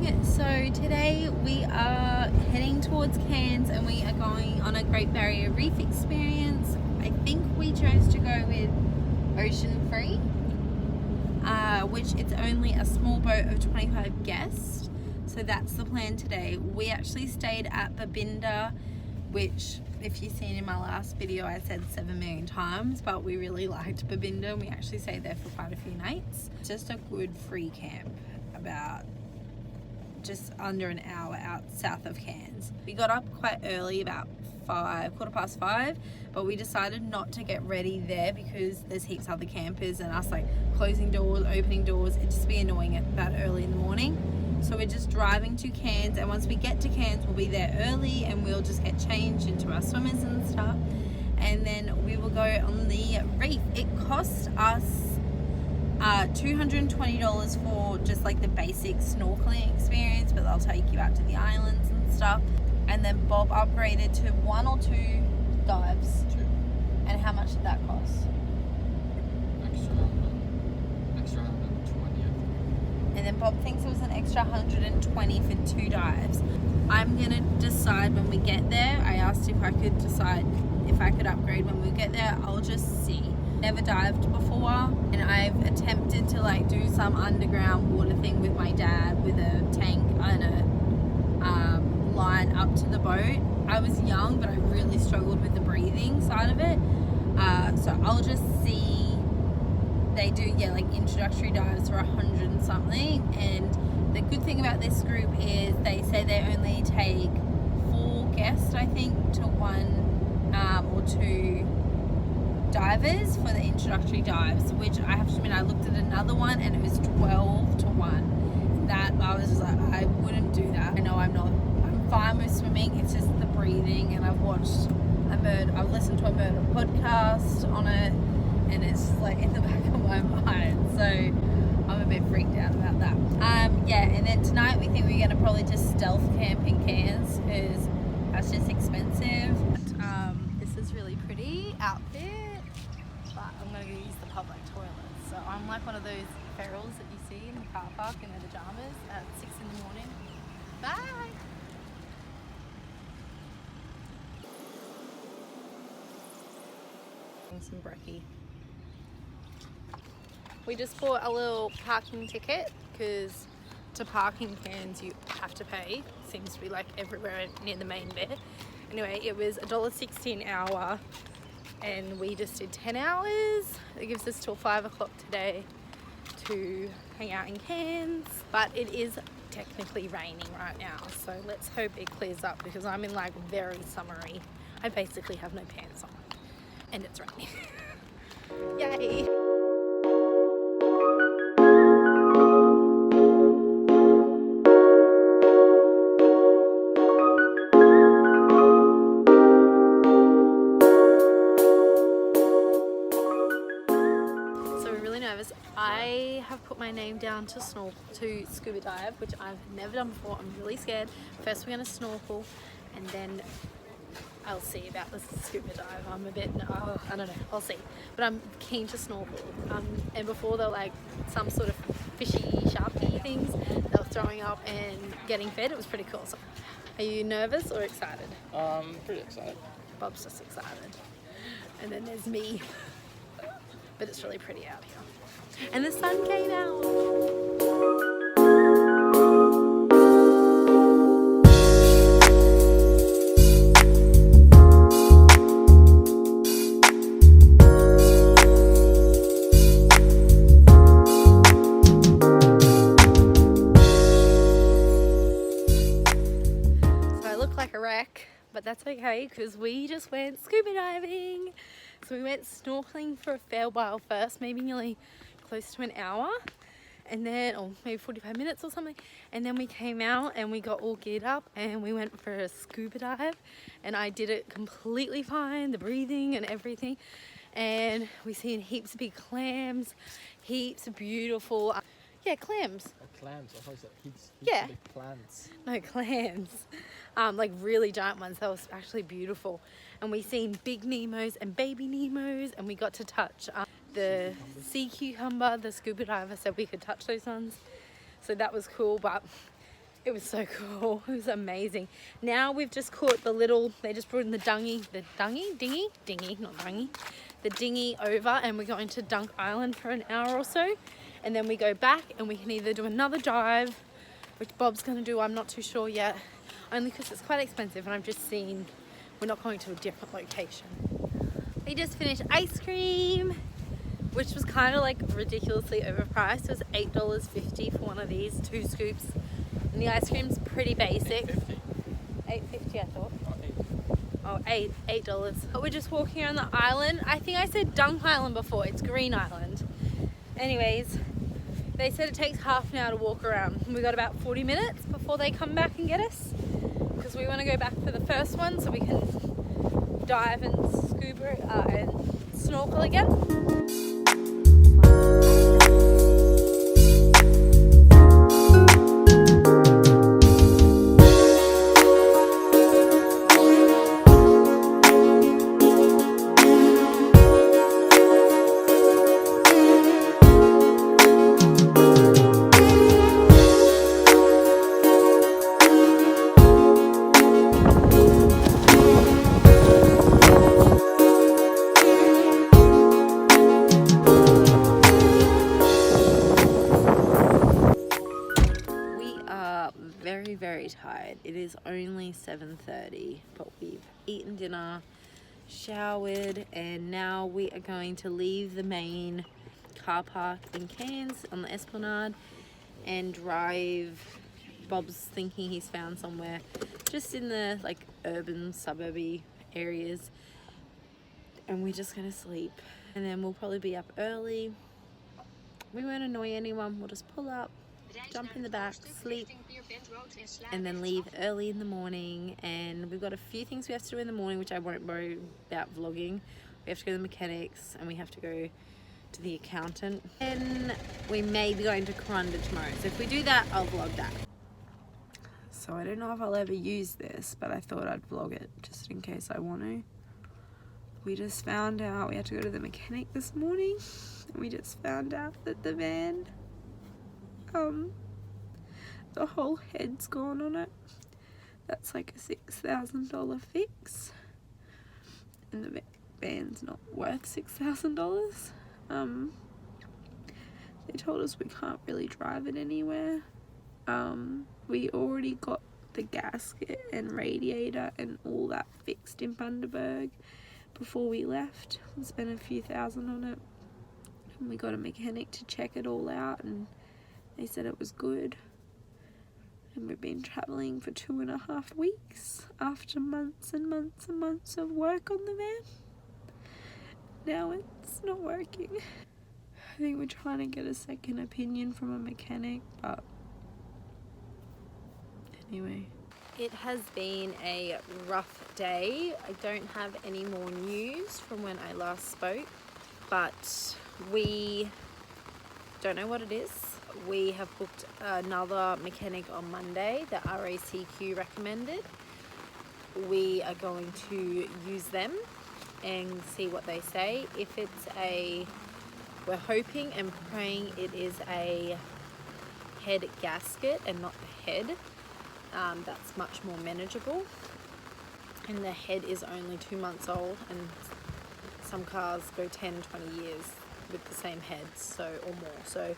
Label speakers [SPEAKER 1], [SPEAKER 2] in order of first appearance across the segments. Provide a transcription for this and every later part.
[SPEAKER 1] morning. So today we are heading towards Cairns and we are going on a Great Barrier Reef experience. I think we chose to go with Ocean Free, which it's only a small boat of 25 guests. So that's the plan today. We actually stayed at Babinda, which if you've seen in my last video I said 7 million times, but we really liked Babinda and we actually stayed there for quite a few nights. Just a good free camp about just under an hour out south of Cairns. We got up quite early, about 5:15, but we decided not to get ready there because there's heaps of other campers and us like closing doors, opening doors, it'd just be annoying at that early in the morning. So we're just driving to Cairns, and once we get to Cairns we'll be there early and we'll just get changed into our swimmers and stuff, and then we will go on the reef. It cost us $220 for just like the basic snorkeling experience, but they'll take you out to the islands and stuff. And then Bob upgraded to 1 or 2 dives.
[SPEAKER 2] 2.
[SPEAKER 1] And how much did that cost?
[SPEAKER 2] Extra 120, I think.
[SPEAKER 1] And then Bob thinks it was an extra 120 for 2 dives. I'm gonna decide when we get there. I asked if I could decide if I could upgrade when we get there. I'll just see. Never dived before, and I've attempted to like do some underground water thing with my dad with a tank and a line up to the boat. I was young, but I really struggled with the breathing side of it. So I'll just see. They do like introductory dives for 100 and something, and the good thing about this group is they say they only take 4 guests, I think, to 1 or 2 divers for the introductory dives, which I have to admit I looked at another one and it was 12 to 1. That I was just like, I wouldn't do that. I know I'm fine with swimming, it's just the breathing, and I've listened to a murder podcast on it, and it's just like in the back of my mind, so I'm a bit freaked out about that. And then tonight we think we're going to probably just stealth camp in Cairns because that's just expensive. This is really pretty outfit, but I'm going to go use the public toilet. So I'm like one of those ferals that you see in the car park in their pajamas at 6 in the morning. Bye! Some brekkie. We just bought a little parking ticket because to park in Cairns you have to pay. Seems to be like everywhere near the main bit. Anyway, it was $1.60 an hour and we just did 10 hours. It gives us till 5 o'clock today to hang out in Cairns, but it is technically raining right now, so let's hope it clears up because I'm in like very summery. I basically have no pants on and it's raining. Yay! I have put my name down to scuba dive, which I've never done before. I'm really scared. First we're going to snorkel and then I'll see about the scuba dive. I'm a bit, I don't know, I'll see. But I'm keen to snorkel. And before they're like some sort of fishy, sharky things, they were throwing up and getting fed. It was pretty cool. So, are you nervous or excited?
[SPEAKER 2] Pretty excited. Bob's
[SPEAKER 1] just excited. And then there's me. But it's really pretty out here. And the sun came out. So I look like a wreck, but that's okay because we just went scuba diving. So we went snorkeling for a fair while first, maybe nearly close to an hour, and then, or maybe 45 minutes or something, and then we came out and we got all geared up and we went for a scuba dive, and I did it completely fine, the breathing and everything, and we seen heaps of big clams, heaps of beautiful, clams.
[SPEAKER 2] Oh, clams, I thought you said heaps
[SPEAKER 1] Yeah.
[SPEAKER 2] of big plants.
[SPEAKER 1] No, clams. Like really giant ones. That was actually beautiful. And we seen big Nemos and baby Nemos, and we got to touch the sea cucumber. The scuba diver said we could touch those ones. So that was cool, but It was so cool. It was amazing. Now we've just caught the little, they just brought in the dinghy, not dungy, the dinghy over, and we're going to Dunk Island for an hour or so. And then we go back and we can either do another dive, which Bob's going to do, I'm not too sure yet, only because it's quite expensive and I've just seen we're not going to a different location. We just finished ice cream, which was kind of like ridiculously overpriced. It was $8.50 for one of these, 2 scoops. And the ice cream's pretty basic. $8.50 I thought. Oh, $8. But we're just walking around the island. I think I said Dunk Island before. It's Green Island. Anyways, they said it takes half an hour to walk around. We got about 40 minutes before they come back and get us, because we want to go back for the first one so we can dive and scuba and snorkel again. Very tired. It is only 7:30, but we've eaten dinner, showered, and now we are going to leave the main car park in Cairns on the Esplanade and drive. Bob's thinking he's found somewhere just in the like urban suburby areas, and we're just gonna sleep, and then we'll probably be up early. We won't annoy anyone. We'll just pull up, jump in the back, sleep, and then leave early in the morning. And we've got a few things we have to do in the morning, which I won't worry about vlogging. We have to go to the mechanics and we have to go to the accountant, and we may be going to Corunda tomorrow, so if we do that I'll vlog that. So I don't know if I'll ever use this, but I thought I'd vlog it just in case I want to. We just found out we had to go to the mechanic this morning, and we just found out that the van, the whole head's gone on it. That's like a $6,000 fix, and the van's not worth $6,000. They told us we can't really drive it anywhere. We already got the gasket and radiator and all that fixed in Bundaberg before we left. We spent a few thousand on it, and we got a mechanic to check it all out, and they said it was good. And we've been travelling for 2.5 weeks after months and months and months of work on the van. Now it's not working. I think we're trying to get a second opinion from a mechanic, but anyway. It has been a rough day. I don't have any more news from when I last spoke, but we don't know what it is. We have booked another mechanic on Monday that RACQ recommended. We are going to use them and see what they say. If it's we're hoping and praying it is a head gasket and not the head. That's much more manageable, and the head is only 2 months old, and some cars go 10-20 years with the same head, so or more. So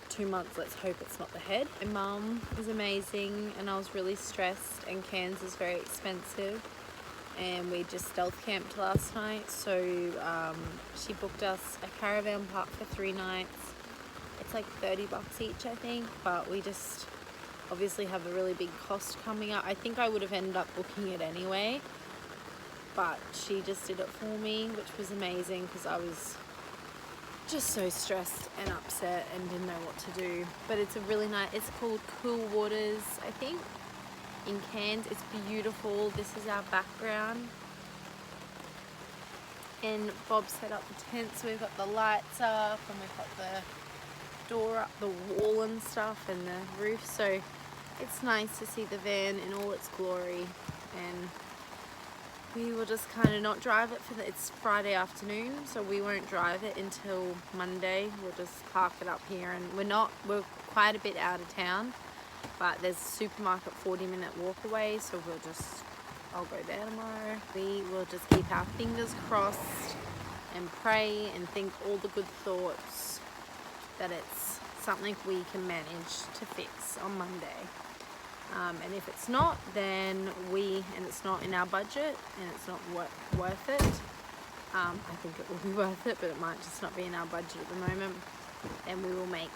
[SPEAKER 1] 2 months, let's hope it's not the head. My mum is amazing, and I was really stressed, and Cairns is very expensive, and we just stealth camped last night, so she booked us a caravan park for 3 nights. It's like $30 each, I think, but we just obviously have a really big cost coming up. I think I would have ended up booking it anyway, but she just did it for me, which was amazing, because I was just so stressed and upset and didn't know what to do. But it's a really nice, it's called Cool Waters, I think, in Cairns. It's beautiful. This is our background, and Bob set up the tent, so we've got the lights up and we've got the door up, the wall and stuff, and the roof. So it's nice to see the van in all its glory, and we will just kind of not drive it it's Friday afternoon, so we won't drive it until Monday. We'll just park it up here, and we're quite a bit out of town, but there's a supermarket 40-minute walk away, so I'll go there tomorrow. We will just keep our fingers crossed and pray and think all the good thoughts that it's something we can manage to fix on Monday. And if it's not, then and it's not in our budget and it's not worth it, I think it will be worth it, but it might just not be in our budget at the moment, then we will make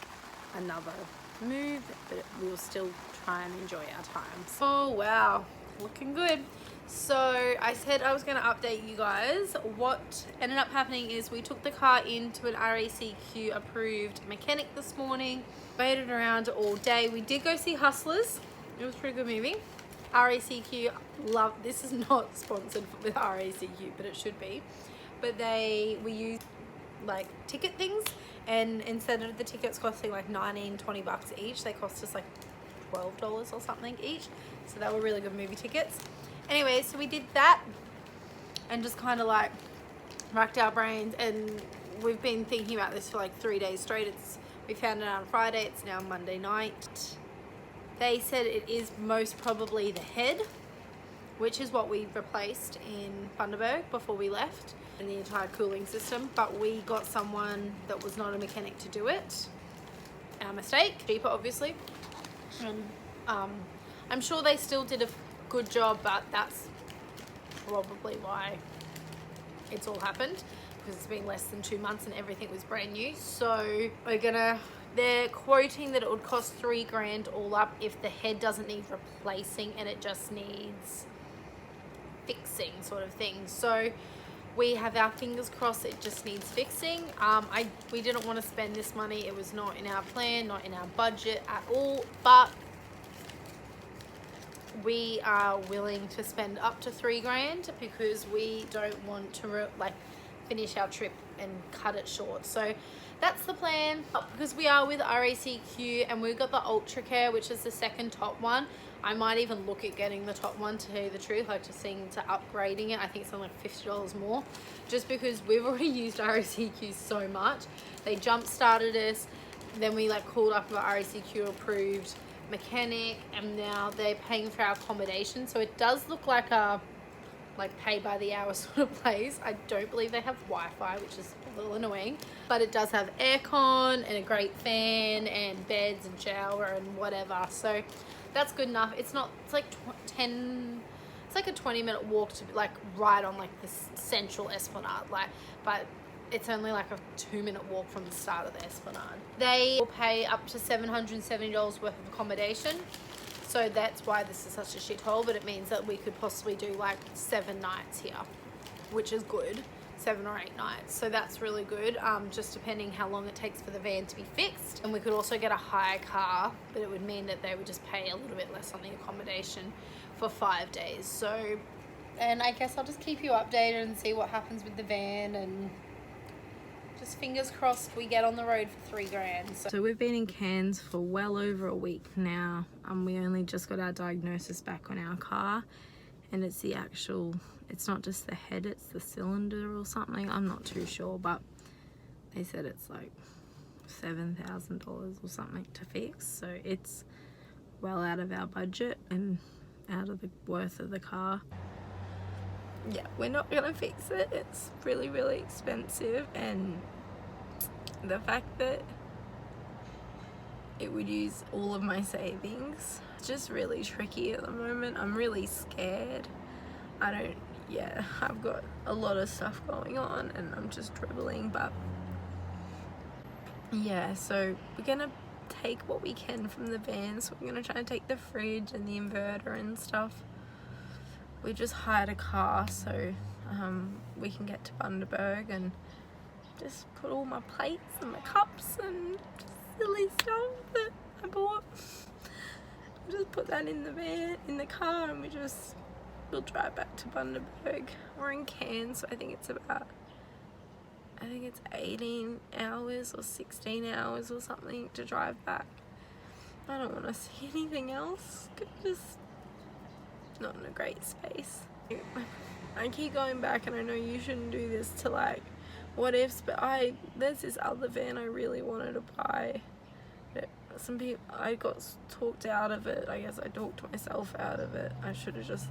[SPEAKER 1] another move, but we will still try and enjoy our time. Oh wow, looking good. So I said I was going to update you guys. What ended up happening is we took the car into an RACQ approved mechanic this morning, waited around all day. We did go see Hustlers. It was a pretty good movie. RACQ, this is not sponsored with RACQ, but it should be. But we use like ticket things, and instead of the tickets costing like $19-20 each, they cost us like $12 or something each. So they were really good movie tickets. Anyway, so we did that and just kind of like racked our brains, and we've been thinking about this for like 3 days straight. We found it out on Friday, it's now Monday night. They said it is most probably the head, which is what we replaced in Bundaberg before we left, and the entire cooling system, but we got someone that was not a mechanic to do it. Our mistake. Cheaper, obviously. And I'm sure they still did a good job, but that's probably why it's all happened, because it's been less than 2 months and everything was brand new. So they're quoting that it would cost $3,000 all up if the head doesn't need replacing and it just needs fixing, sort of thing. So we have our fingers crossed it just needs fixing. We didn't want to spend this money. It was not in our plan, not in our budget at all, but we are willing to spend up to $3,000 because we don't want to finish our trip and cut it short. So that's the plan, because we are with RACQ and we've got the Ultra Care, which is the second top one. I might even look at getting the top one, to tell you the truth, like just seeing to upgrading it. I think it's only like $50 more, just because we've already used RACQ so much. They jump started us, then we like called up about RACQ approved mechanic, and now they're paying for our accommodation. So it does look like a pay by the hour sort of place. I don't believe they have Wi-Fi, which is a little annoying, but it does have aircon and a great fan and beds and shower and whatever. So that's good enough. It's like a 20-minute walk to right on the central Esplanade, but it's only like a 2-minute walk from the start of the Esplanade. They will pay up to $770 worth of accommodation. So that's why this is such a shithole, but it means that we could possibly do like 7 nights here, which is good. 7 or 8 nights. So that's really good, just depending how long it takes for the van to be fixed. And we could also get a hire car, but it would mean that they would just pay a little bit less on the accommodation for 5 days. So, and I guess I'll just keep you updated and see what happens with the van, and just fingers crossed we get on the road for $3,000. So we've been in Cairns for well over a week now. We only just got our diagnosis back on our car, and it's it's not just the head, it's the cylinder or something. I'm not too sure, but they said it's like $7,000 or something to fix. So it's well out of our budget and out of the worth of the car. Yeah, we're not gonna fix it. It's really, really expensive, and the fact that it would use all of my savings, it's just really tricky at the moment. I'm really scared. I've got a lot of stuff going on and I'm just dribbling, but yeah, so we're gonna take what we can from the van. So we're gonna try and take the fridge and the inverter and stuff. We just hired a car so we can get to Bundaberg and just put all my plates and my cups and silly stuff that I bought. Just put that in the van, in the car, and we'll drive back to Bundaberg. We're in Cairns, so I think it's 18 hours or 16 hours or something to drive back. I don't want to see anything else. Just not in a great space. I keep going back, and I know you shouldn't do this to what ifs, but there's this other van I really wanted to buy, but some people, I got talked out of it. I guess I talked myself out of it. I should have just,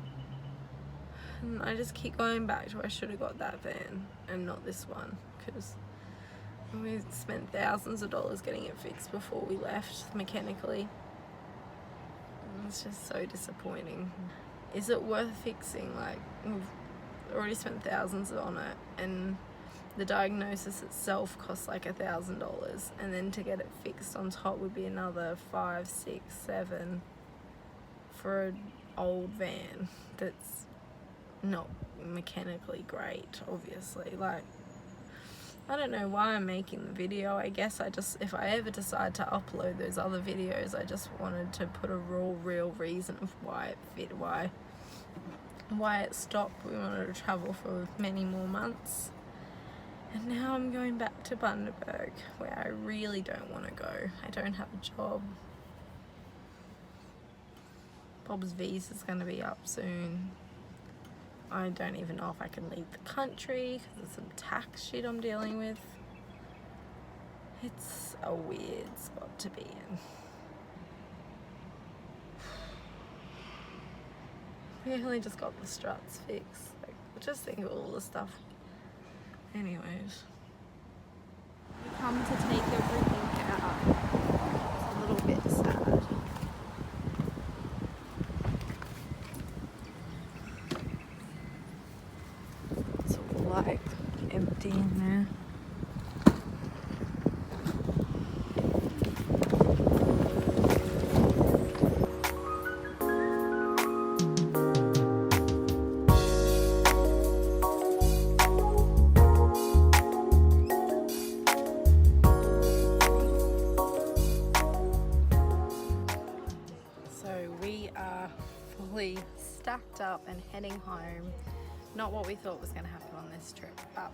[SPEAKER 1] and I just keep going back to I should have got that van and not this one, because we spent thousands of dollars getting it fixed before we left mechanically. And it's just so disappointing. Is it worth fixing? Like, we've already spent thousands on it, and the diagnosis itself costs like $1,000, and then to get it fixed on top would be another 5, 6, 7 for an old van that's not mechanically great, obviously. Like, I don't know why I'm making the video. I guess if I ever decide to upload those other videos, I just wanted to put a real reason of why it fit, why it stopped. We wanted to travel for many more months. And now I'm going back to Bundaberg, where I really don't want to go. I don't have a job. Bob's visa's going to be up soon. I don't even know if I can leave the country because there's some tax shit I'm dealing with. It's a weird spot to be in. We only just got the struts fixed. Like, just think of all the stuff. Anyways. We come to take everything out. It's a little bit sad. It's all like empty in there. Stacked up and heading home. Not what we thought was going to happen on this trip, but